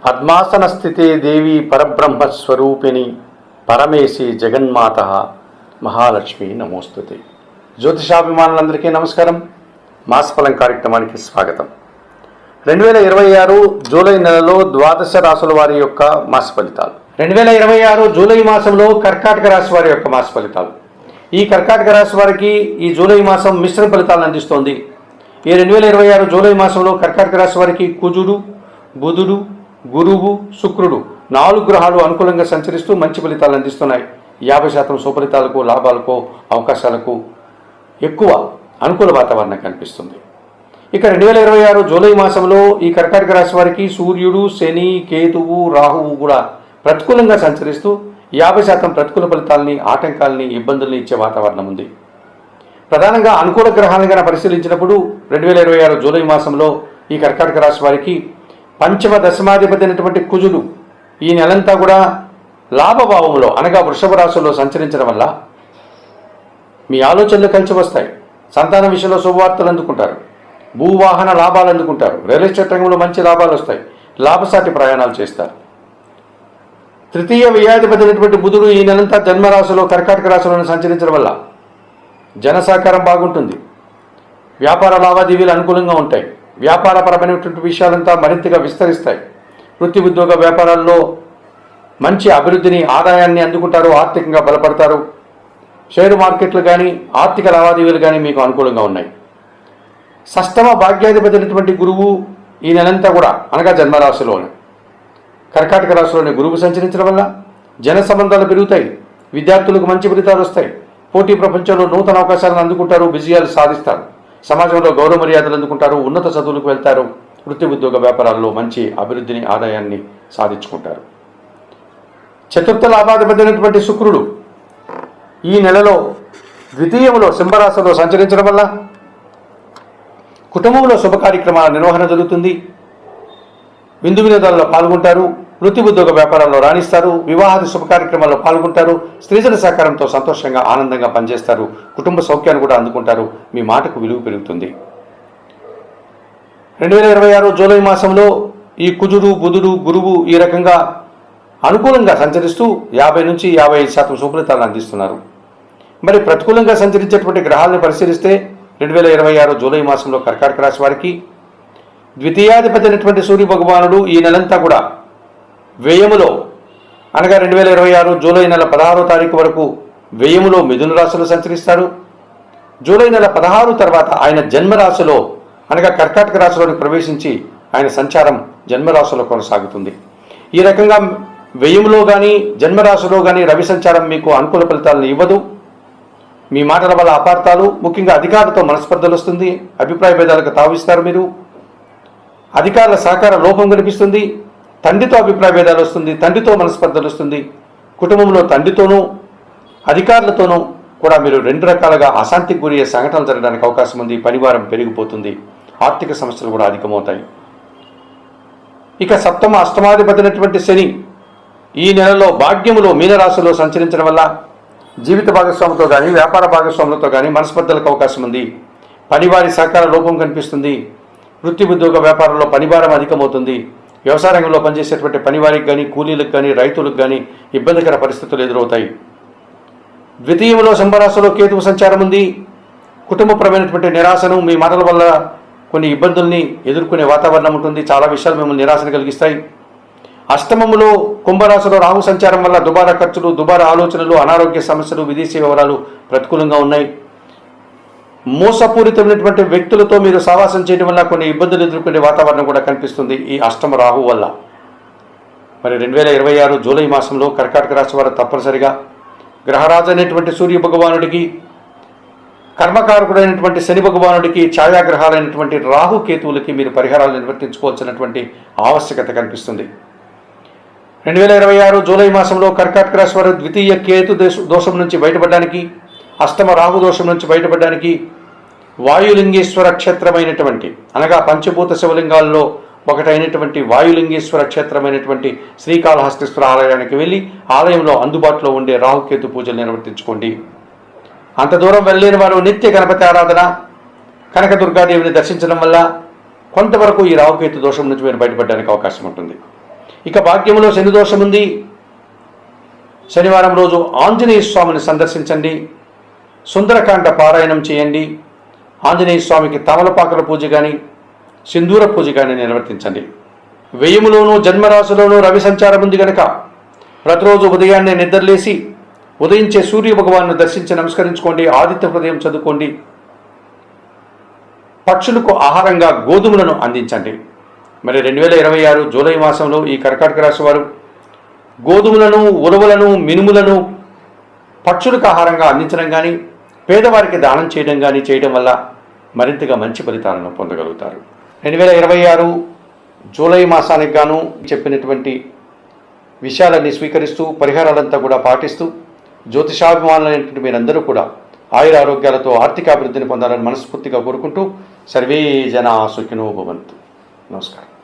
పద్మాసన స్థితే దేవి పరబ్రహ్మస్వరూపిణి పరమేశి జగన్మాత మహాలక్ష్మి నమోస్తుతే. జ్యోతిషాభిమానులందరికీ నమస్కారం. మాసఫలం కార్యక్రమానికి స్వాగతం. 2026 జూలై నెలలో ద్వాదశ రాశుల వారి యొక్క మాస ఫలితాలు. 2026 జూలై మాసంలో కర్కాటక రాశి వారి యొక్క మాస ఫలితాలు. ఈ కర్కాటక రాశి వారికి ఈ జూలై మాసం మిశ్రమ ఫలితాలను అందిస్తోంది. ఈ 2026 జూలై మాసంలో కర్కాటక రాశి వారికి కుజుడు, బుధుడు, గురువు, శుక్రుడు 4 గ్రహాలు అనుకూలంగా సంచరిస్తూ మంచి ఫలితాలు అందిస్తున్నాయి. 50% సుఫలితాలకు, లాభాలకు, అవకాశాలకు ఎక్కువ అనుకూల వాతావరణం కనిపిస్తుంది. ఇక 2026 జూలై మాసంలో ఈ కర్కాటక రాశి వారికి సూర్యుడు, శని, కేతువు, రాహువు కూడా ప్రతికూలంగా సంచరిస్తూ 50% ప్రతికూల ఫలితాలని, ఆటంకాలని, ఇబ్బందుల్ని ఇచ్చే వాతావరణం ఉంది. ప్రధానంగా అనుకూల గ్రహాలను కనుక పరిశీలించినప్పుడు 2026 జూలై మాసంలో ఈ కర్కాటక రాశి వారికి పంచమ దశమాధిపతి అయినటువంటి కుజుడు ఈ నెలంతా కూడా లాభభావంలో అనగా వృషభ రాశిలో సంచరించడం వల్ల మీ ఆలోచనలు కలిసి వస్తాయి. సంతాన విషయంలో శుభవార్తలు అందుకుంటారు. భూవాహన లాభాలు అందుకుంటారు. రియల్ ఎస్టేట్ రంగంలో మంచి లాభాలు వస్తాయి. లాభసాటి ప్రయాణాలు చేస్తారు. తృతీయ వ్యయాధిపతి అయినటువంటి బుధుడు ఈ నెలంతా జన్మరాశిలో కర్కాటక రాశిలో సంచరించడం వల్ల జన సహకారం బాగుంటుంది. వ్యాపార లావాదేవీలు అనుకూలంగా ఉంటాయి. వ్యాపారపరమైనటువంటి విషయాలంతా మరింతగా విస్తరిస్తాయి. వృత్తి ఉద్యోగ వ్యాపారాల్లో మంచి అభివృద్ధిని, ఆదాయాన్ని అందుకుంటారు. ఆర్థికంగా బలపడతారు. షేరు మార్కెట్లు కానీ, ఆర్థిక లావాదేవీలు కానీ మీకు అనుకూలంగా ఉన్నాయి. షష్టమ భాగ్యాధిపతి అయినటువంటి గురువు ఈ నెలంతా కూడా అనగా జన్మరాశిలోనే కర్కాటక రాశిలోని గురువు సంచరించడం వల్ల జన సంబంధాలు పెరుగుతాయి. విద్యార్థులకు మంచి ఫలితాలు వస్తాయి. పోటీ ప్రపంచంలో నూతన అవకాశాలను అందుకుంటారు. విజయాలు సాధిస్తారు. సమాజంలో గౌరవ మర్యాదలు అందుకుంటారు. ఉన్నత చదువులకు వెళ్తారు. వృత్తి ఉద్యోగ వ్యాపారాల్లో మంచి అభివృద్ధిని, ఆదాయాన్ని సాధించుకుంటారు. చతుర్థ లాభాధిపతి అయినటువంటి శుక్రుడు ఈ నెలలో ద్వితీయంలో సింహరాశిలో సంచరించడం వల్ల కుటుంబంలో శుభ కార్యక్రమాల నిర్వహణ జరుగుతుంది. విందు వినోదాల్లో పాల్గొంటారు. వృత్తి ఉద్యోగ వ్యాపారాల్లో రాణిస్తారు. వివాహాది శుభ కార్యక్రమాల్లో పాల్గొంటారు. స్త్రీజన సహకారంతో సంతోషంగా, ఆనందంగా పనిచేస్తారు. కుటుంబ సౌఖ్యాన్ని కూడా అందుకుంటారు. మీ మాటకు విలువ పెరుగుతుంది. 2026 జూలై మాసంలో ఈ కుజుడు, బుధుడు, గురువు ఈ రకంగా అనుకూలంగా సంచరిస్తూ 50 నుంచి 55% సుఫలితాలను అందిస్తున్నారు. మరి ప్రతికూలంగా సంచరించేటువంటి గ్రహాలను పరిశీలిస్తే 2026 జూలై మాసంలో కర్కాటక రాశి వారికి ద్వితీయాధిపతి అయినటువంటి సూర్య భగవానుడు ఈ నెలంతా కూడా వ్యయములో అనగా 2026 జూలై నెల 16వ తారీఖు వరకు వ్యయములో మిథున రాశిలో సంచరిస్తాడు. జూలై నెల 16 తర్వాత ఆయన జన్మరాశిలో అనగా కర్కాటక రాశిలోకి ప్రవేశించి ఆయన సంచారం జన్మరాశిలో కొనసాగుతుంది. ఈ రకంగా వ్యయములో కానీ, జన్మరాశిలో కానీ రవి సంచారం మీకు అనుకూల ఫలితాలను ఇవ్వదు. మీ మాటల వల్ల అపార్థాలు, ముఖ్యంగా అధికారులతో మనస్పర్ధలు వస్తుంది. అభిప్రాయ భేదాలకు తావిస్తారు. మీరు అధికారుల సహకార లోపం కనిపిస్తుంది. తండ్రితో అభిప్రాయ భేదాలు వస్తుంది. తండ్రితో మనస్పర్ధలు వస్తుంది. కుటుంబంలో తండ్రితోనూ అధికారులతోనూ కూడా మీరు 2 రకాలుగా అశాంతికి గురయ్యే సంఘటనలు జరగడానికి అవకాశం ఉంది. పనివారం పెరిగిపోతుంది. ఆర్థిక సమస్యలు కూడా అధికమవుతాయి. ఇక సప్తమ అష్టమాధిపతి అయినటువంటి శని ఈ నెలలో భాగ్యములో మీనరాశిలో సంచరించడం వల్ల జీవిత భాగస్వామితో కానీ, వ్యాపార భాగస్వాములతో కానీ మనస్పర్ధలకు అవకాశం ఉంది. పనివారి సహకార లోపం కనిపిస్తుంది. వృత్తి ఉద్యోగ వ్యాపారంలో పనిభారం అధికమవుతుంది. వ్యవసాయ రంగంలో పనిచేసేటువంటి పనివారికి కానీ, కూలీలకు కానీ, రైతులకు కానీ ఇబ్బందికర పరిస్థితులు ఎదురవుతాయి. ద్వితీయంలో సింహరాశిలో కేతువు సంచారం ఉంది. కుటుంబపరమైనటువంటి నిరాశను, మీ మాటల వల్ల కొన్ని ఇబ్బందుల్ని ఎదుర్కొనే వాతావరణం ఉంటుంది. చాలా విషయాలు మిమ్మల్ని నిరాశను కలిగిస్తాయి. అష్టమములో కుంభరాశిలో రాహు సంచారం వల్ల దుబారా ఖర్చులు, దుబారా ఆలోచనలు, అనారోగ్య సమస్యలు, విదేశీ వ్యవహారాలు ప్రతికూలంగా ఉన్నాయి. మోసపూరితమైనటువంటి వ్యక్తులతో మీరు సావాసం చేయడం వల్ల కొన్ని ఇబ్బందులు ఎదుర్కొనే వాతావరణం కూడా కనిపిస్తుంది ఈ అష్టమ రాహు వల్ల. మరి 2026 జూలై మాసంలో కర్కాటక రాశి వారు తప్పనిసరిగా గ్రహరాజు అయినటువంటి సూర్య భగవానుడికి, కర్మకారకుడైనటువంటి శని భగవానుడికి, ఛాయాగ్రహాలైనటువంటి రాహు కేతువులకి మీరు పరిహారాలు నిర్వర్తించుకోవాల్సినటువంటి ఆవశ్యకత కనిపిస్తుంది. 2026 జూలై మాసంలో కర్కాటక రాశి వారు ద్వితీయ కేతు దోషం నుంచి బయటపడడానికి, అష్టమ రాహు దోషం నుంచి బయటపడడానికి వాయులింగేశ్వర క్షేత్రమైనటువంటి అనగా పంచభూత శివలింగాల్లో ఒకటైనటువంటి వాయులింగేశ్వర క్షేత్రమైనటువంటి శ్రీకాళహస్తీశ్వర ఆలయానికి వెళ్ళి ఆలయంలో అందుబాటులో ఉండే రాహుకేతు పూజలు నిర్వర్తించుకోండి. అంత దూరం వెళ్ళలేని వారు నిత్య గణపతి ఆరాధన, కనకదుర్గాదేవిని దర్శించడం వల్ల కొంతవరకు ఈ రాహుకేతు దోషం నుంచి మీరు బయటపడడానికి అవకాశం ఉంటుంది. ఇక భాగ్యములో శని దోషం ఉంది. శనివారం రోజు ఆంజనేయ స్వామిని సందర్శించండి, సుందరకాండ పారాయణం చేయండి, ఆంజనేయ స్వామికి తమలపాకుల పూజ కానీ సింధూర పూజ కానీ నిర్వర్తించండి. వ్యయములోనూ జన్మరాశిలోనూ రవి సంచారం ఉంది కనుక ప్రతిరోజు ఉదయాన్నే నిద్రలేసి ఉదయించే సూర్య భగవాన్ని దర్శించి నమస్కరించుకోండి, ఆదిత్య హృదయం చదువుకోండి, పక్షులకు ఆహారంగా గోధుమలను అందించండి. మరి 2026 జూలై మాసంలో ఈ కర్కాటక రాశి వారు గోధుమలను, ఉలవలను, మినుములను పక్షులకు ఆహారంగా అందించడం కానీ పేదవారికి దానం చేయడం కానీ చేయడం వల్ల మరింతగా మంచి ఫలితాలను పొందగలుగుతారు. 2026 జూలై మాసానికి గాను చెప్పినటువంటి విషయాలన్నీ స్వీకరిస్తూ పరిహారాలంతా కూడా పాటిస్తూ జ్యోతిషాభిమానులైనటువంటి మీరందరూ కూడా ఆయుర ఆరోగ్యాలతో ఆర్థికాభివృద్ధిని పొందాలని మనస్ఫూర్తిగా కోరుకుంటూ సర్వే జనా సుఖినో భవంతు. నమస్కారం.